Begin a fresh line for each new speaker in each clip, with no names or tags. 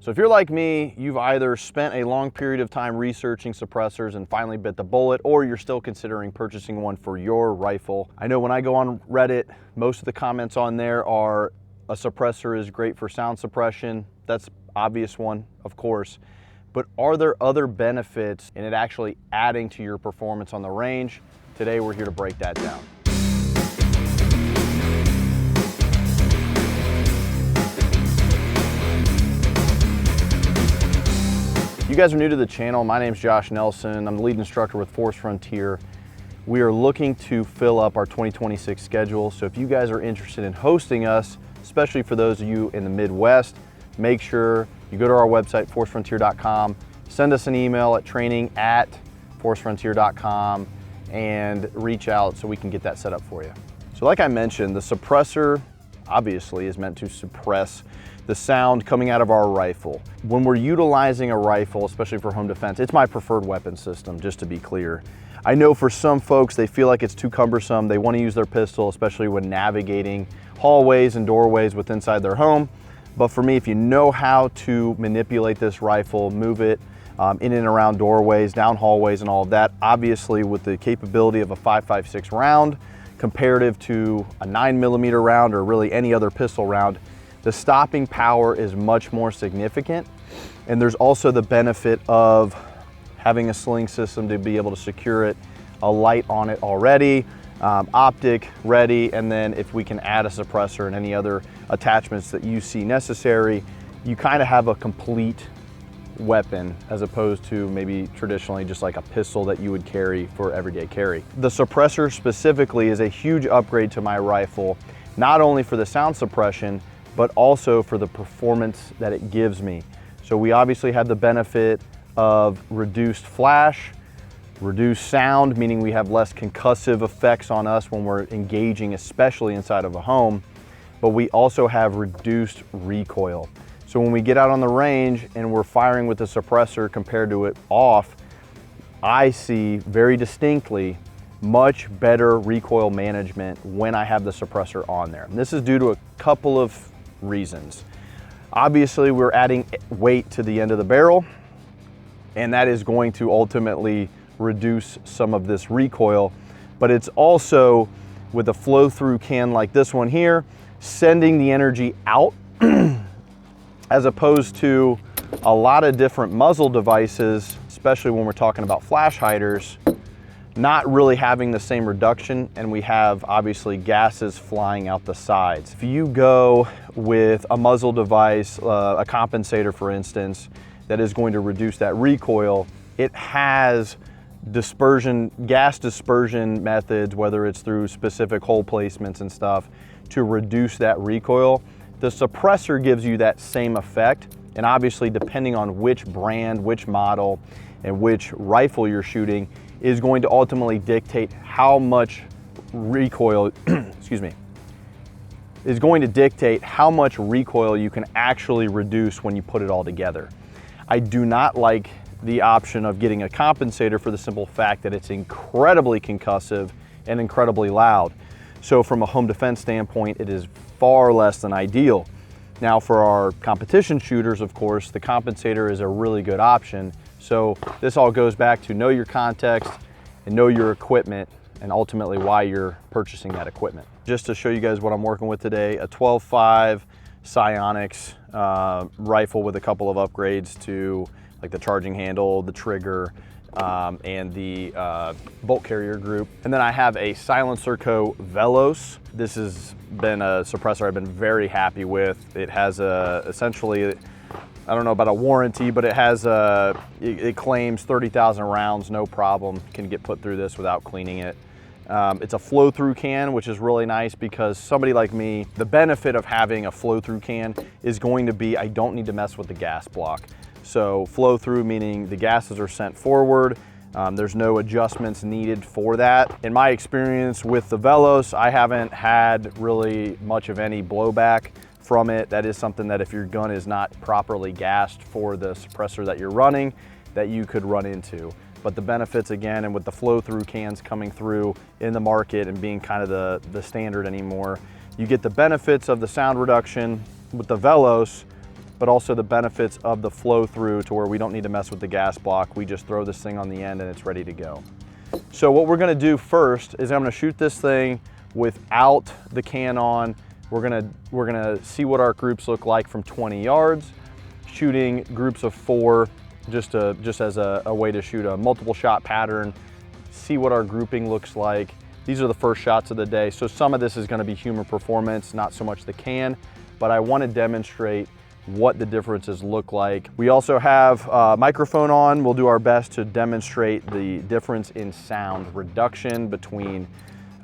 So if you're like me, you've either spent a long period of time researching suppressors and finally bit the bullet, or you're still considering purchasing one for your rifle. I know when I go on Reddit, most of the comments on there are a suppressor is great for sound suppression. That's obvious one, of course. But are there other benefits in it actually adding to your performance on the range? Today we're here to break that down. If you guys are new to the channel, my name's Josh Nelson. I'm the lead instructor with Force Frontier. We are looking to fill up our 2026 schedule. So if you guys are interested in hosting us, especially for those of you in the Midwest, make sure you go to our website, forcefrontier.com, send us an email at training@forcefrontier.com and reach out so we can get that set up for you. So like I mentioned, the suppressor obviously is meant to suppress the sound coming out of our rifle. When we're utilizing a rifle, especially for home defense, it's my preferred weapon system, just to be clear. I know for some folks, they feel like it's too cumbersome. They want to use their pistol, especially when navigating hallways and doorways with inside their home. But for me, if you know how to manipulate this rifle, move it in and around doorways, down hallways and all of that, obviously with the capability of a 5.56 round, comparative to a 9mm round or really any other pistol round, the stopping power is much more significant. And there's also the benefit of having a sling system to be able to secure it, a light on it already, optic ready, and then if we can add a suppressor and any other attachments that you see necessary, you kind of have a complete weapon as opposed to maybe traditionally just like a pistol that you would carry for everyday carry. The suppressor specifically is a huge upgrade to my rifle, not only for the sound suppression, but also for the performance that it gives me. So we obviously have the benefit of reduced flash, reduced sound, meaning we have less concussive effects on us when we're engaging, especially inside of a home, but we also have reduced recoil. So when we get out on the range and we're firing with the suppressor compared to it off, I see very distinctly much better recoil management when I have the suppressor on there. And this is due to a couple of reasons. Obviously, we're adding weight to the end of the barrel, and that is going to ultimately reduce some of this recoil, but it's also with a flow-through can like this one here, sending the energy out as opposed to a lot of different muzzle devices, especially when we're talking about flash hiders, not really having the same reduction, and we have obviously gases flying out the sides. If you go with a muzzle device, a compensator for instance, that is going to reduce that recoil, it has dispersion, gas dispersion methods, whether it's through specific hole placements and stuff, to reduce that recoil. The suppressor gives you that same effect, and obviously depending on which brand, which model, and which rifle you're shooting is going to ultimately dictate how much recoil, excuse me, is going to dictate how much recoil you can actually reduce when you put it all together. I do not like the option of getting a compensator for the simple fact that it's incredibly concussive and incredibly loud. So from a home defense standpoint, it is far less than ideal. Now for our competition shooters, of course, the compensator is a really good option. So this all goes back to know your context and know your equipment and ultimately why you're purchasing that equipment. Just to show you guys what I'm working with today, a 12.5 Psionics rifle with a couple of upgrades to like the charging handle, the trigger, and the bolt carrier group. And then I have a Silencer Co. Velos. This has been a suppressor I've been very happy with. It has essentially, I don't know about a warranty, but it has it claims 30,000 rounds, no problem, can get put through this without cleaning it. It's a flow-through can, which is really nice because somebody like me, the benefit of having a flow-through can is going to be I don't need to mess with the gas block. So flow-through meaning the gases are sent forward. There's no adjustments needed for that. In my experience with the Velos, I haven't had really much of any blowback from it. That is something that if your gun is not properly gassed for the suppressor that you're running, that you could run into. But the benefits again, and with the flow-through cans coming through in the market and being kind of the standard anymore, you get the benefits of the sound reduction with the Velos but also the benefits of the flow through to where we don't need to mess with the gas block. We just throw this thing on the end and it's ready to go. So what we're gonna do first is I'm gonna shoot this thing without the can on. We're gonna see what our groups look like from 20 yards, shooting groups of 4, just as a way to shoot a multiple shot pattern, see what our grouping looks like. These are the first shots of the day. So some of this is gonna be human performance, not so much the can, but I wanna demonstrate what the differences look like. We also have a microphone on. We'll do our best to demonstrate the difference in sound reduction between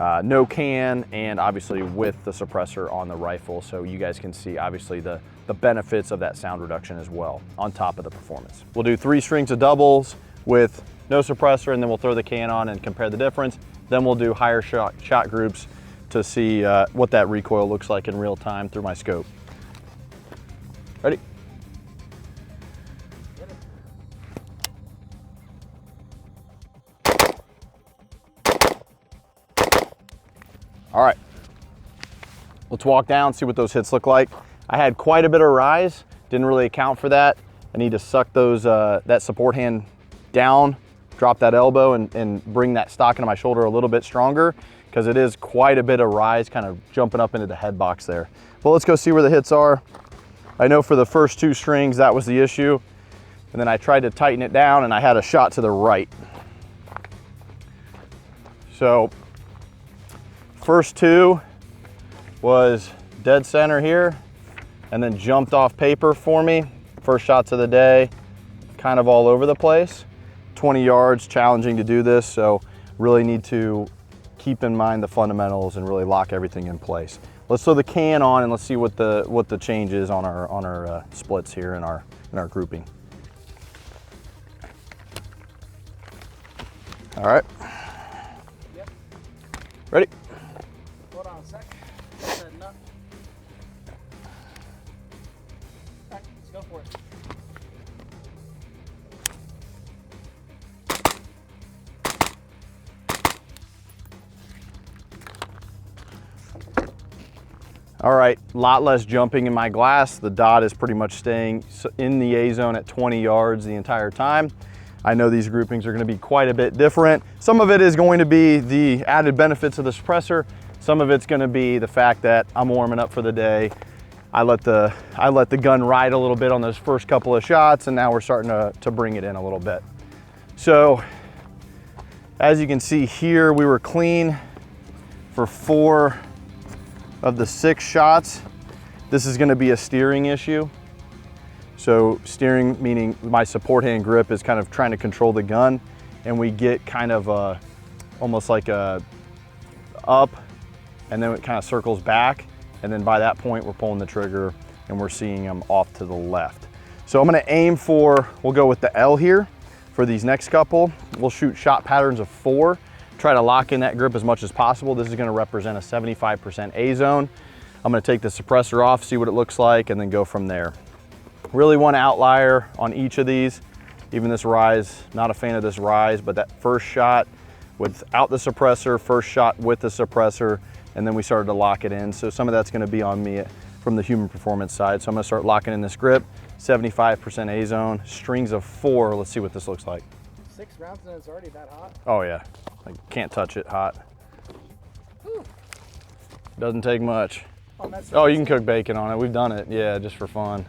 no can and obviously with the suppressor on the rifle, so you guys can see obviously the benefits of that sound reduction as well on top of the performance. We'll do 3 strings of doubles with no suppressor, and then we'll throw the can on and compare the difference. Then we'll do higher shot groups to see what that recoil looks like in real time through my scope. Ready? All right, let's walk down, see what those hits look like. I had quite a bit of rise, didn't really account for that. I need to suck those that support hand down, drop that elbow, and bring that stock into my shoulder a little bit stronger, because it is quite a bit of rise kind of jumping up into the head box there. Well, let's go see where the hits are. I know for the first 2 strings, that was the issue. And then I tried to tighten it down and I had a shot to the right. So first 2 was dead center here and then jumped off paper for me. First shots of the day, kind of all over the place. 20 yards, challenging to do this. So really need to keep in mind the fundamentals and really lock everything in place. Let's throw the can on and let's see what the change is on our splits here in our grouping. All right.
Yep.
Ready?
Hold on a sec. Setting up. All right, let's go for it.
All right, a lot less jumping in my glass. The dot is pretty much staying in the A zone at 20 yards the entire time. I know these groupings are gonna be quite a bit different. Some of it is going to be the added benefits of the suppressor. Some of it's gonna be the fact that I'm warming up for the day. I let the gun ride a little bit on those first couple of shots, and now we're starting to bring it in a little bit. So, as you can see here, we were clean for 4 of the 6 shots. This is gonna be a steering issue. So steering, meaning my support hand grip is kind of trying to control the gun, and we get kind of almost like a up, and then it kind of circles back. And then by that point, we're pulling the trigger and we're seeing them off to the left. So I'm gonna aim for, we'll go with the L here for these next couple. We'll shoot shot patterns of 4. Try to lock in that grip as much as possible. This is gonna represent a 75% A zone. I'm gonna take the suppressor off, see what it looks like, and then go from there. Really one outlier on each of these, even this rise, not a fan of this rise, but that first shot without the suppressor, first shot with the suppressor, and then we started to lock it in. So some of that's gonna be on me from the human performance side. So I'm gonna start locking in this grip, 75% A zone, strings of 4. Let's see what this looks like.
6 rounds and it's already that hot?
Oh yeah, I can't touch it hot. Whew. Doesn't take much. Oh, you can cook bacon on it. We've done it, yeah, just for fun.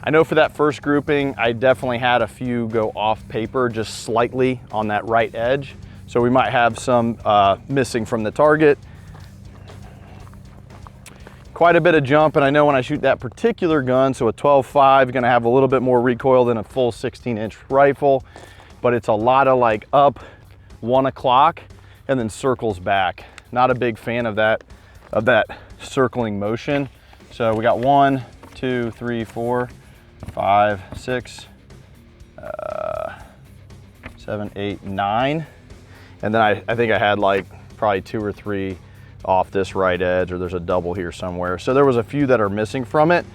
I know for that first grouping, I definitely had a few go off paper just slightly on that right edge. So we might have some missing from the target. Quite a bit of jump, and I know when I shoot that particular gun, so a 12.5, gonna have a little bit more recoil than a full 16-inch rifle, but it's a lot of like up 1 o'clock and then circles back. Not a big fan of that circling motion. So we got 1, 2, 3, 4, 5, 6, 7, 8, 9. And then I think I had like probably 2 or 3 off this right edge, or there's a double here somewhere. So there was a few that are missing from it,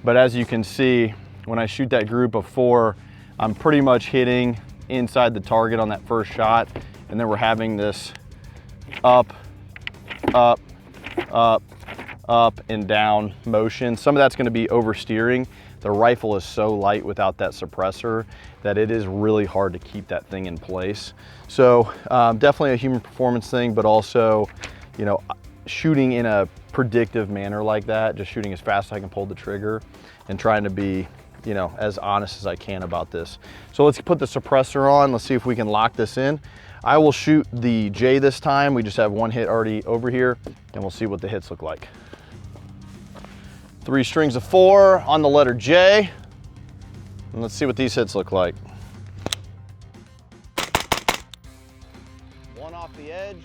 But as you can see, when I shoot that group of 4, I'm pretty much hitting inside the target on that first shot. And then we're having this up, up, up, up and down motion. Some of that's going to be oversteering. The rifle is so light without that suppressor that it is really hard to keep that thing in place. So definitely a human performance thing, but also, you know, shooting in a predictive manner like that, just shooting as fast as I can pull the trigger and trying to be, you know, as honest as I can about this. So let's put the suppressor on. Let's see if we can lock this in. I will shoot the J this time. We just have 1 hit already over here, and we'll see what the hits look like. 3 strings of 4 on the letter J. And let's see what these hits look like. 1 off the edge.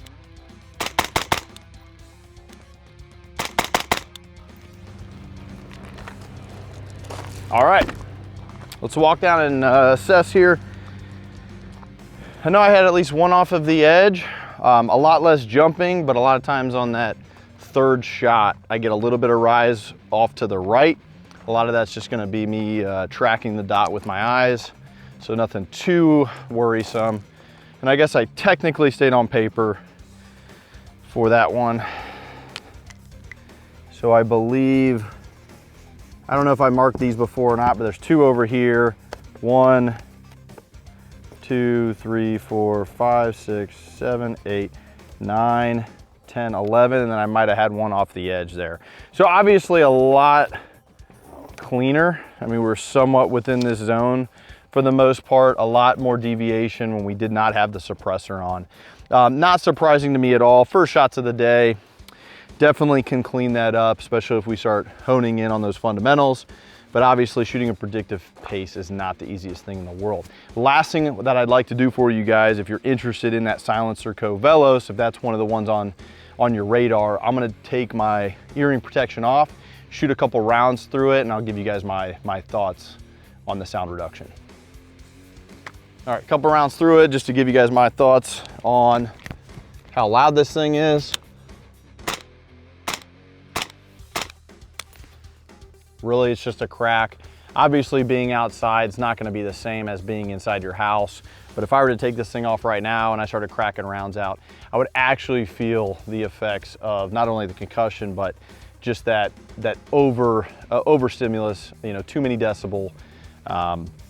All right, let's walk down and assess here. I know I had at least 1 off of the edge, a lot less jumping, but a lot of times on that 3rd shot, I get a little bit of rise off to the right. A lot of that's just gonna be me tracking the dot with my eyes, so nothing too worrisome. And I guess I technically stayed on paper for that one. So I believe, I don't know if I marked these before or not, but there's 2 over here. 1, 2, 3, 4, 5, 6, 7, 8, 9, 10, 11, and then I might have had 1 off the edge there. So obviously a lot cleaner. I mean, we're somewhat within this zone for the most part. A lot more deviation when we did not have the suppressor on. Not surprising to me at all. First shots of the day, definitely can clean that up, especially if we start honing in on those fundamentals. But obviously shooting a predictive pace is not the easiest thing in the world. Last thing that I'd like to do for you guys, if you're interested in that Silencer Co. Velos, if that's one of the ones on your radar, I'm gonna take my earring protection off, shoot a couple rounds through it, and I'll give you guys my thoughts on the sound reduction. All right, a couple rounds through it just to give you guys my thoughts on how loud this thing is. Really, it's just a crack. Obviously, being outside is not gonna be the same as being inside your house. But if I were to take this thing off right now and I started cracking rounds out, I would actually feel the effects of not only the concussion, but just that over stimulus, you know, too many decibel,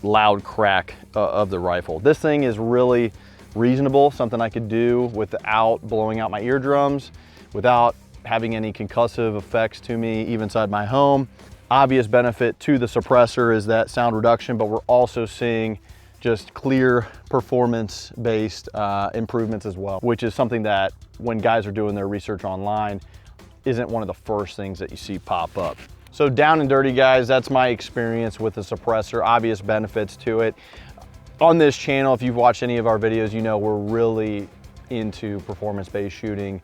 loud crack of the rifle. This thing is really reasonable, something I could do without blowing out my eardrums, without having any concussive effects to me, even inside my home. Obvious benefit to the suppressor is that sound reduction, but we're also seeing just clear performance-based improvements as well, which is something that when guys are doing their research online, isn't one of the first things that you see pop up. So down and dirty, guys, that's my experience with the suppressor, obvious benefits to it. On this channel, if you've watched any of our videos, you know we're really into performance-based shooting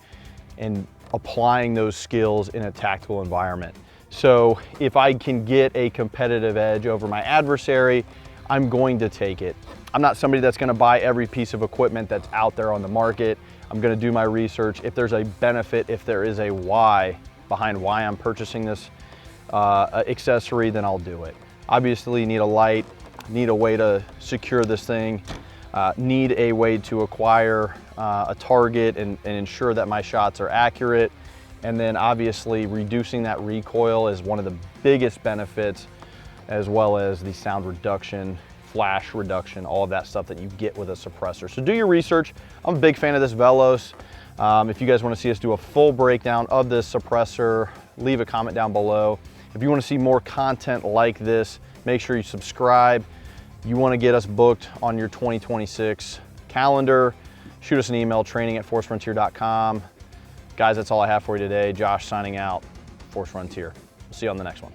and applying those skills in a tactical environment. So if I can get a competitive edge over my adversary, I'm going to take it. I'm not somebody that's gonna buy every piece of equipment that's out there on the market. I'm gonna do my research. If there's a benefit, if there is a why behind why I'm purchasing this accessory, then I'll do it. Obviously, you need a light, need a way to secure this thing, need a way to acquire a target and ensure that my shots are accurate. And then obviously reducing that recoil is one of the biggest benefits, as well as the sound reduction, flash reduction, all of that stuff that you get with a suppressor. So do your research. I'm a big fan of this Velos. If you guys want to see us do a full breakdown of this suppressor, leave a comment down below. If you want to see more content like this, make sure you subscribe. You want to get us booked on your 2026 calendar, shoot us an email, training@forcefrontier.com. Guys, that's all I have for you today. Josh signing out, Force Frontier. See you on the next one.